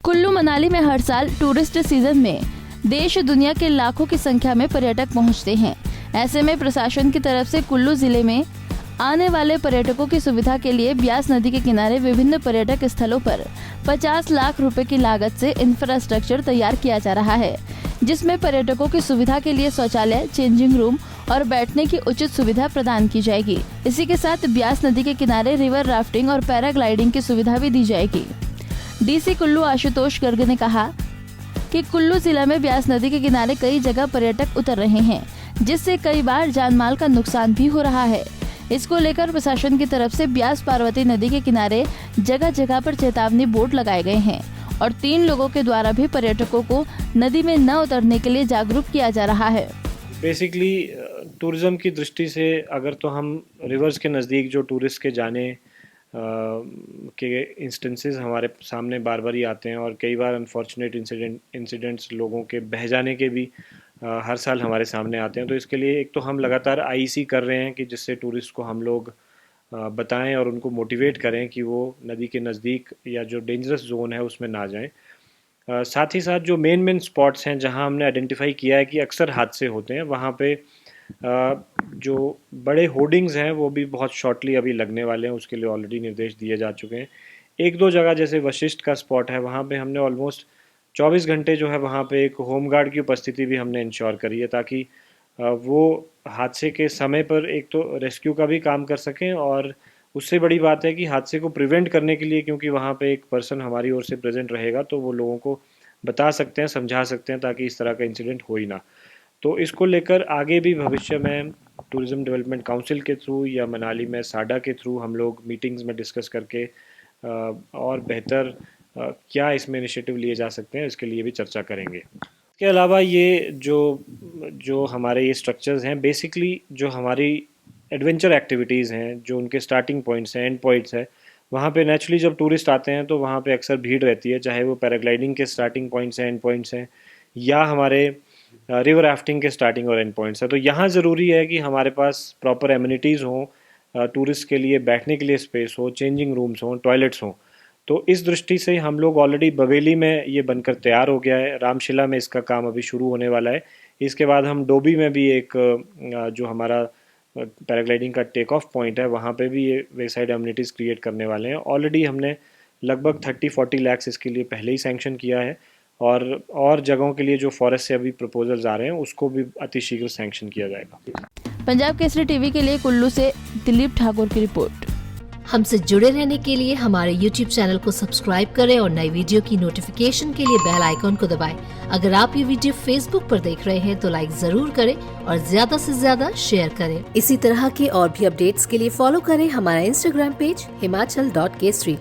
कुल्लू मनाली में हर साल tourist season में देश दुनिया के लाखों की संख्या में पर्यटक पहुंचते हैं। ऐसे में प्रशासन की तरफ से कुल्लू जिले में आने वाले पर्यटकों की सुविधा के लिए ब्यास नदी के किनारे विभिन्न पर्यटक स्थलों पर 50 लाख रुपए की लागत से इंफ्रास्ट्रक्चर तैयार किया जा रहा है, जिसमें पर्यटकों की सुविधा के लिए शौचालय, चेंजिंग रूम और बैठने की उचित सुविधा प्रदान की जाएगी। इसी के साथ ब्यास नदी के किनारे रिवर राफ्टिंग और पैराग्लाइडिंग की सुविधा भी दी जाएगी। डीसी कुल्लू आशुतोष गर्ग ने कहा कि कुल्लू जिला में ब्यास नदी के किनारे कई जगह पर्यटक उतर रहे हैं, जिससे कई बार जानमाल का नुकसान भी हो रहा है। इसको लेकर प्रशासन की तरफ से ब्यास पार्वती नदी के किनारे जगह जगह पर चेतावनी बोर्ड लगाए गए हैं और 3 लोगों के द्वारा भी पर्यटकों को नदी में न उतरने के लिए जागरूक किया जा रहा है। बेसिकली टूरिज्म की दृष्टि से अगर तो हम रिवर्स के नज़दीक जो टूरिस्ट के जाने के इंस्टेंसेस हमारे सामने बार बार ही आते हैं और कई बार अनफॉर्चुनेट इंसिडेंट्स लोगों के बह जाने के भी हर साल हमारे सामने आते हैं। तो इसके लिए एक तो हम लगातार आईसी कर रहे हैं कि जिससे टूरिस्ट को हम लोग बताएं और उनको मोटिवेट करें कि वो नदी के नज़दीक या जो डेंजरस जोन है उसमें ना जाएं। साथ ही साथ जो मेन स्पॉट्स हैं जहां हमने आइडेंटिफाई किया है कि अक्सर हादसे होते हैं, वहां पे जो बड़े होर्डिंग्स हैं वो भी बहुत शॉर्टली अभी लगने वाले हैं, उसके लिए ऑलरेडी निर्देश दिए जा चुके हैं। 1-2 जगह जैसे वशिष्ठ का स्पॉट है, वहाँ पे हमने ऑलमोस्ट 24 घंटे जो है वहाँ पे एक होम गार्ड की उपस्थिति भी हमने इंश्योर करी है, ताकि वो हादसे के समय पर एक तो रेस्क्यू का भी काम कर सकें और उससे बड़ी बात है कि हादसे को प्रिवेंट करने के लिए, क्योंकि वहाँ पे एक पर्सन हमारी ओर से प्रेजेंट रहेगा तो वो लोगों को बता सकते हैं, समझा सकते हैं ताकि इस तरह का इंसिडेंट हो ही ना। तो इसको लेकर आगे भी भविष्य में टूरिज़्म डेवलपमेंट काउंसिल के थ्रू या मनाली में साडा के थ्रू हम लोग मीटिंग्स में डिस्कस करके और बेहतर क्या इसमें इनिशिएटिव लिए जा सकते हैं, इसके लिए भी चर्चा करेंगे। इसके अलावा ये जो हमारे ये स्ट्रक्चर्स हैं, बेसिकली जो हमारी एडवेंचर एक्टिविटीज़ हैं, जो उनके स्टार्टिंग पॉइंट्स हैं, एंड पॉइंट्स हैं, वहाँ पे नेचुरली जब टूरिस्ट आते हैं तो वहाँ पे अक्सर भीड़ रहती है, चाहे वो पैराग्लाइडिंग के स्टार्टिंग पॉइंट्स हैं, एंड पॉइंट्स हैं, या हमारे रिवर राफ्टिंग के स्टार्टिंग और एंड पॉइंट्स है। तो यहाँ ज़रूरी है कि हमारे पास प्रॉपर एमिनिटीज़ हों, टूरिस्ट के लिए बैठने के लिए स्पेस हो, चेंजिंग रूम्स हों, टॉयलेट्स हों। तो इस दृष्टि से हम लोग ऑलरेडी बवेली में ये बनकर तैयार हो गया है, रामशिला में इसका काम अभी शुरू होने वाला है। इसके बाद हम डोबी में भी एक जो हमारा पैराग्लाइडिंग का टेक ऑफ पॉइंट है, वहाँ पे भी ये वे साइड एमिनिटीज़ क्रिएट करने वाले हैं। ऑलरेडी हमने लगभग 30-40 लाख इसके लिए पहले ही सैंक्शन किया है और जगहों के लिए जो फॉरेस्ट से अभी प्रपोजल्स आ रहे हैं उसको भी अतिशीघ्र सैंक्शन किया जाएगा। पंजाब केसरी टीवी के लिए कुल्लू से दिलीप ठाकुर की रिपोर्ट। हमसे जुड़े रहने के लिए हमारे YouTube चैनल को सब्सक्राइब करें और नई वीडियो की नोटिफिकेशन के लिए बेल आइकॉन को दबाएं। अगर आप ये वीडियो Facebook पर देख रहे हैं तो लाइक जरूर करें और ज्यादा से ज्यादा शेयर करें। इसी तरह के और भी अपडेट्स के लिए फॉलो करें हमारा Instagram पेज himachal.kesri।